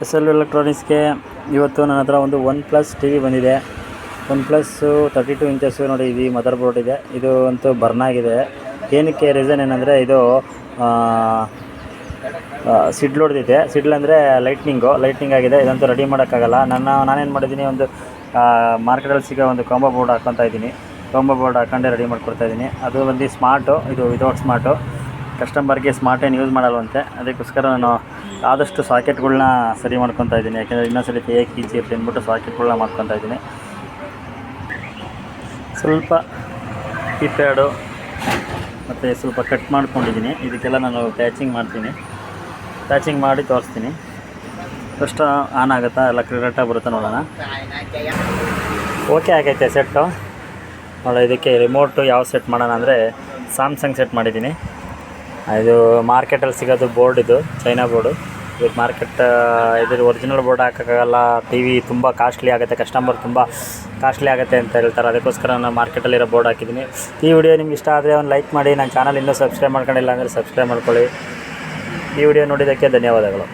S L ಎಲೆಕ್ಟ್ರಾನಿಕ್ಸ್ಗೆ ಇವತ್ತು ನನ್ನ ಹತ್ರ ಒಂದು ಒನ್ ಪ್ಲಸ್ ಟಿ ವಿ ಬಂದಿದೆ. ಒನ್ ಪ್ಲಸ್ಸು 32 ಇಂಚಸ್ಸು ನೋಡಿ. ಇದು ಮದರ್ ಬೋರ್ಡ್ ಇದೆ. ಇದು ಅಂತೂ ಬರ್ನ್ ಆಗಿದೆ. ಏನಕ್ಕೆ ರೀಸನ್ ಏನಂದರೆ ಇದು ಸಿಡ್ಲು ಹೊಡೆದಿದೆ. ಸಿಡ್ಲು ಅಂದರೆ ಲೈಟ್ನಿಂಗ್ ಆಗಿದೆ. ಇದಂತೂ ರೆಡಿ ಮಾಡೋಕ್ಕಾಗಲ್ಲ. ನಾನೇನು ಮಾಡಿದ್ದೀನಿ, ಒಂದು ಮಾರ್ಕೆಟಲ್ಲಿ ಸಿಗೋ ಒಂದು ಕಾಂಬೋ ಬೋರ್ಡ್ ಹಾಕ್ಕೊತಾ ಇದ್ದೀನಿ. ಕಾಂಬೋ ಬೋರ್ಡ್ ಹಾಕೊಂಡೆ ರೆಡಿ ಮಾಡ್ಕೊಡ್ತಾಯಿದ್ದೀನಿ. ಅದು ಒಂದು ಸ್ಮಾರ್ಟು, ಇದು ವಿತೌಟ್ ಸ್ಮಾರ್ಟು. ಕಸ್ಟಮರ್ಗೆ ಸ್ಮಾರ್ಟ್ ಏನು ಯೂಸ್ ಮಾಡಲ್ವಂತೆ. ಅದಕ್ಕೋಸ್ಕರ ನಾನು ಆದಷ್ಟು ಸಾಕೆಟ್ಗಳ್ನ ಸರಿ ಮಾಡ್ಕೊತಾ ಇದ್ದೀನಿ. ಯಾಕೆಂದರೆ ಇನ್ನೊಂದ್ಸಲಿ ಏಕ್ ಈಜಿ ಇರುತ್ತೆ ಅಂದ್ಬಿಟ್ಟು ಸಾಕೆಟ್ಗಳ್ನ ಮಾಡ್ಕೊತಾ ಇದ್ದೀನಿ. ಸ್ವಲ್ಪ ಕೀಪ್ಯಾಡು ಮತ್ತು ಸ್ವಲ್ಪ ಕಟ್ ಮಾಡ್ಕೊಂಡಿದ್ದೀನಿ. ಇದಕ್ಕೆಲ್ಲ ನಾನು ಪ್ಯಾಚಿಂಗ್ ಮಾಡ್ತೀನಿ. ಪ್ಯಾಚಿಂಗ್ ಮಾಡಿ ತೋರಿಸ್ತೀನಿ. ಫಸ್ಟ್ ಆನ್ ಆಗುತ್ತಾ, ಎಲ್ಲ ಕರೆಕ್ಟಾಗಿ ಬರುತ್ತೆ ನೋಡೋಣ. ಓಕೆ ಆಗೈತೆ ಸೆಟ್ಟು ನೋಡಿ. ಇದಕ್ಕೆ ರಿಮೋಟು ಯಾವ ಸೆಟ್ ಮಾಡೋಣ ಅಂದರೆ ಸ್ಯಾಮ್ಸಂಗ್ ಸೆಟ್ ಮಾಡಿದ್ದೀನಿ. ಇದು ಮಾರ್ಕೆಟಲ್ಲಿ ಸಿಗೋದು ಬೋರ್ಡ್, ಇದು ಚೈನಾ ಬೋರ್ಡು. ಇದು ಇದ್ರ ಒರಿಜಿನಲ್ ಬೋರ್ಡ್ ಹಾಕೋಕ್ಕಾಗಲ್ಲ. ಟಿ ವಿ ತುಂಬ ಕಾಸ್ಟ್ಲಿ ಆಗುತ್ತೆ, ಕಸ್ಟಮರ್ ತುಂಬ ಕಾಸ್ಟ್ಲಿ ಆಗುತ್ತೆ ಅಂತ ಹೇಳ್ತಾರೆ. ಅದಕ್ಕೋಸ್ಕರ ನಾನು ಮಾರ್ಕೆಟಲ್ಲಿರೋ ಬೋರ್ಡ್ ಹಾಕಿದ್ದೀನಿ. ಈ ವಿಡಿಯೋ ನಿಮ್ಗೆ ಇಷ್ಟ ಆದರೆ ಒಂದು ಲೈಕ್ ಮಾಡಿ. ನನ್ನ ಚಾನಲ್ ಇನ್ನೂ ಸಬ್ಸ್ಕ್ರೈಬ್ ಮಾಡ್ಕೊಂಡಿಲ್ಲ ಅಂದರೆ ಸಬ್ಸ್ಕ್ರೈಬ್ ಮಾಡ್ಕೊಳ್ಳಿ. ಈ ವಿಡಿಯೋ ನೋಡಿದ್ದಕ್ಕೆ ಧನ್ಯವಾದಗಳು.